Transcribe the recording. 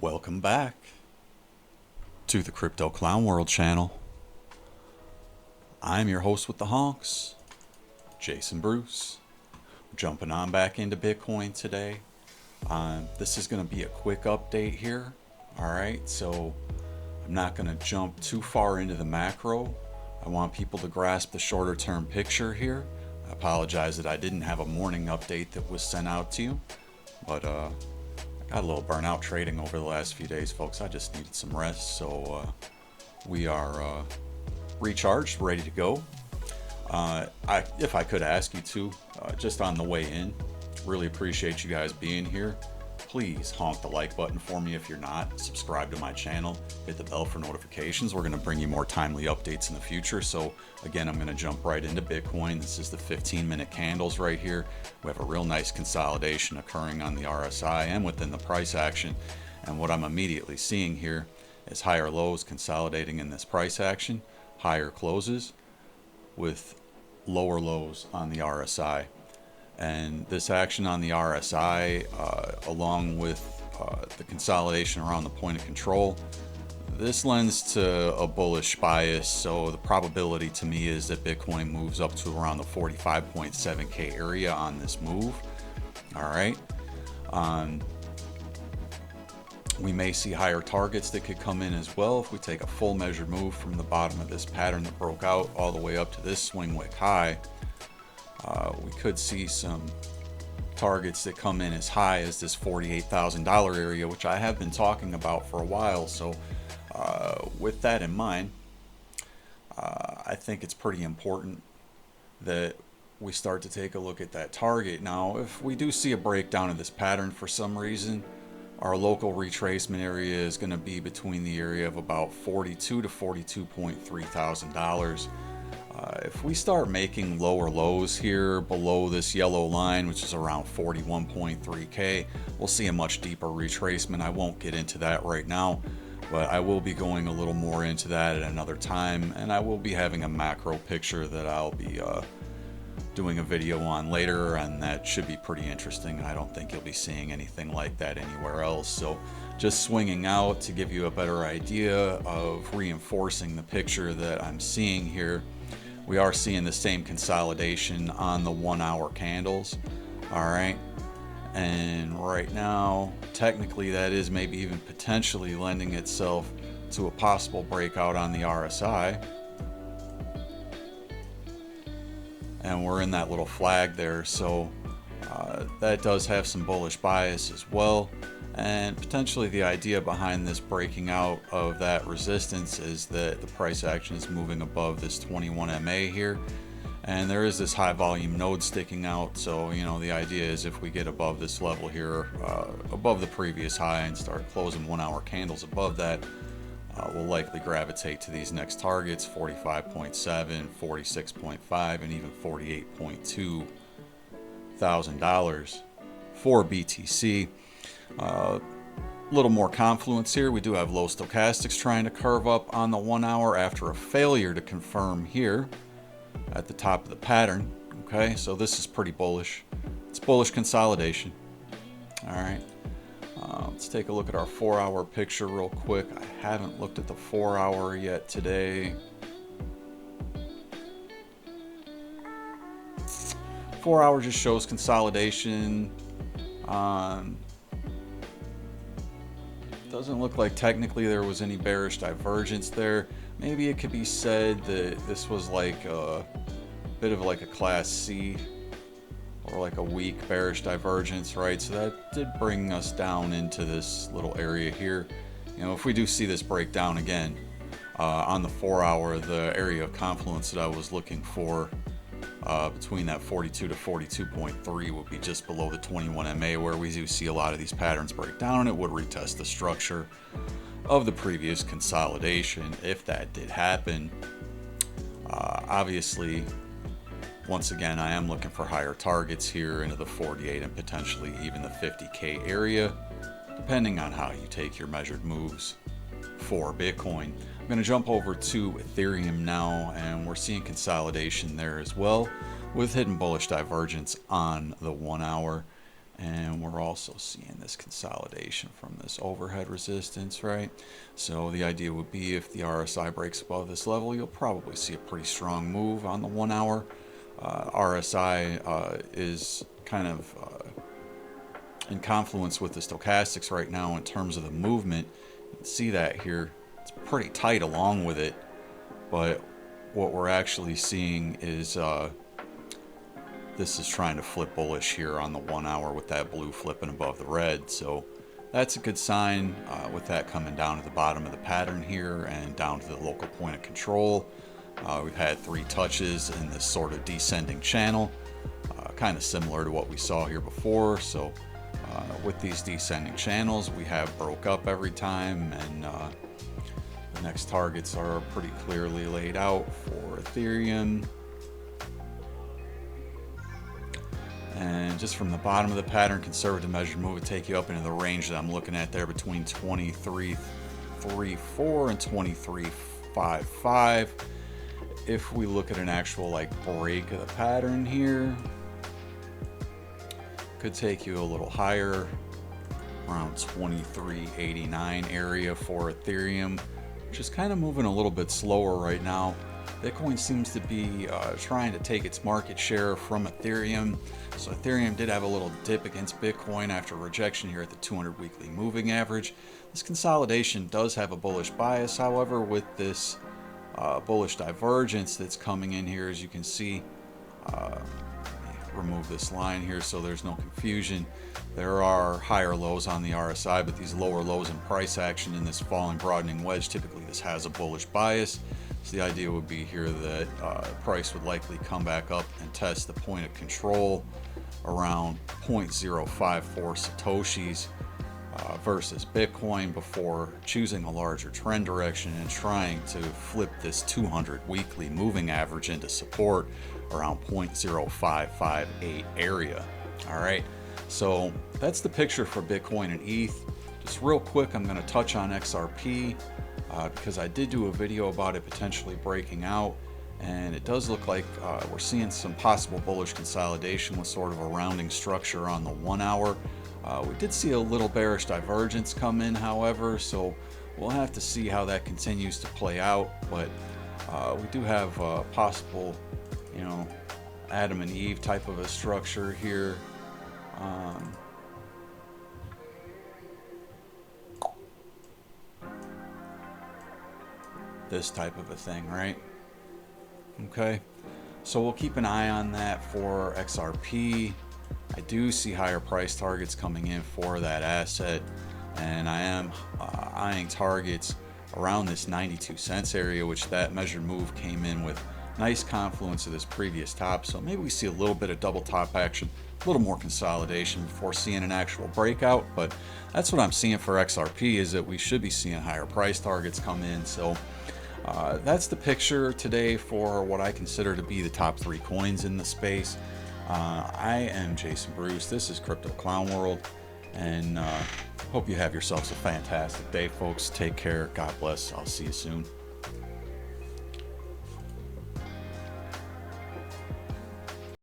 Welcome back to the Crypto Clown World channel. I'm your host with the honks, Jason Bruce. Jumping on back into Bitcoin today. This is going to be a quick update here. Alright, so I'm not going to jump too far into the macro. I want people to grasp the shorter term picture here. I apologize that I didn't have a morning update that was sent out to you, but I got a little burnout trading over the last few days, folks. I just needed some rest, so we are recharged, ready to go. If I could ask you to, just on the way in, really appreciate you guys being here. Please honk the like button for me if you're not. Subscribe to my channel. Hit the bell for notifications. We're going to bring you more timely updates in the future. So again, I'm going to jump right into Bitcoin. This is the 15-minute candles right here. We have a real nice consolidation occurring on the RSI and within the price action. And what I'm immediately seeing here is higher lows consolidating in this price action, higher closes with lower lows on the RSI. And this action on the RSI, along with the consolidation around the point of control, this lends to a bullish bias. So the probability to me is that Bitcoin moves up to around the 45.7K area on this move. All right. We may see higher targets that could come in as well if we take a full measured move from the bottom of this pattern that broke out all the way up to this swing wick high. We could see some targets that come in as high as this $48,000 area, which I have been talking about for a while. So with that in mind, I think it's pretty important that we start to take a look at that target. Now, if we do see a breakdown of this pattern for some reason, our local retracement area is going to be between the area of about $42,000 to $42.3 thousand. If we start making lower lows here below this yellow line, which is around 41.3K, we'll see a much deeper retracement. I won't get into that right now, but I will be going a little more into that at another time, and I will be having a macro picture that I'll be doing a video on later, and that should be pretty interesting. I don't think you'll be seeing anything like that anywhere else. So just swinging out to give you a better idea of reinforcing the picture that I'm seeing here. We are seeing the same consolidation on the 1 hour candles. All right. And right now, technically that is maybe even potentially lending itself to a possible breakout on the RSI. And we're in that little flag there. So that does have some bullish bias as well. And potentially the idea behind this breaking out of that resistance is that the price action is moving above this 21 MA here. And there is this high volume node sticking out. So, you know, the idea is if we get above this level here, above the previous high and start closing 1 hour candles above that, we'll likely gravitate to these next targets, 45.7, 46.5, and even $48.2 thousand for BTC. A little more confluence here. We do have low stochastics trying to curve up on the 1 hour after a failure to confirm here at the top of the pattern. Okay, so this is pretty bullish. It's bullish consolidation. All right. Let's take a look at our 4 hour picture real quick. I haven't looked at the 4 hour yet today. 4 hour just shows consolidation. Doesn't look like technically there was any bearish divergence there. Maybe it could be said that this was like a bit of like a class C or like a weak bearish divergence, right? So that did bring us down into this little area here. You know, if we do see this breakdown again on the 4 hour, the area of confluence that I was looking for between that 42 to 42.3 would be just below the 21 MA, where we do see a lot of these patterns break down, and it would retest the structure of the previous consolidation if that did happen. Obviously, once again, I am looking for higher targets here into the 48 and potentially even the 50K area, depending on how you take your measured moves for Bitcoin. I'm going to jump over to Ethereum now, and we're seeing consolidation there as well with hidden bullish divergence on the 1 hour. And we're also seeing this consolidation from this overhead resistance, right? So the idea would be if the RSI breaks above this level, you'll probably see a pretty strong move on the 1 hour. RSI is kind of in confluence with the stochastics right now in terms of the movement. You can see that here. It's pretty tight along with it, but what we're actually seeing is this is trying to flip bullish here on the 1 hour with that blue flipping above the red. So that's a good sign with that coming down to the bottom of the pattern here and down to the local point of control. We've had 3 touches in this sort of descending channel, kind of similar to what we saw here before. So with these descending channels, we have broke up every time, and the next targets are pretty clearly laid out for Ethereum. And just from the bottom of the pattern, conservative measured move would take you up into the range that I'm looking at there between 23.34 and 23.55. If we look at an actual like break of the pattern here, could take you a little higher, around 23.89 area for Ethereum, which is kind of moving a little bit slower right now. Bitcoin seems to be trying to take its market share from Ethereum. So Ethereum did have a little dip against Bitcoin after rejection here at the 200 weekly moving average. This consolidation does have a bullish bias, however, with this bullish divergence that's coming in here, as you can see. Remove this line here so there's no confusion. There are higher lows on the RSI, but these lower lows in price action in this falling broadening wedge, typically this has a bullish bias. So the idea would be here that price would likely come back up and test the point of control around 0.054 Satoshis versus Bitcoin before choosing a larger trend direction and trying to flip this 200 weekly moving average into support around 0.0558 area. All right, so that's the picture for Bitcoin and ETH. Just real quick, I'm going to touch on XRP because I did do a video about it potentially breaking out, and it does look like we're seeing some possible bullish consolidation with sort of a rounding structure on the 1 hour. We did see a little bearish divergence come in, however, so we'll have to see how that continues to play out. But we do have a possible, Adam and Eve type of a structure here. This type of a thing, right? Okay, so we'll keep an eye on that for XRP. I do see higher price targets coming in for that asset, and I am eyeing targets around this 92 cents area, which that measured move came in with nice confluence of this previous top. So maybe we see a little bit of double top action, a little more consolidation before seeing an actual breakout. But that's what I'm seeing for XRP, is that we should be seeing higher price targets come in. So that's the picture today for what I consider to be the top 3 coins in the space. I am Jason Bruce. This is Crypto Clown World, and hope you have yourselves a fantastic day, folks. Take care. God bless. I'll see you soon.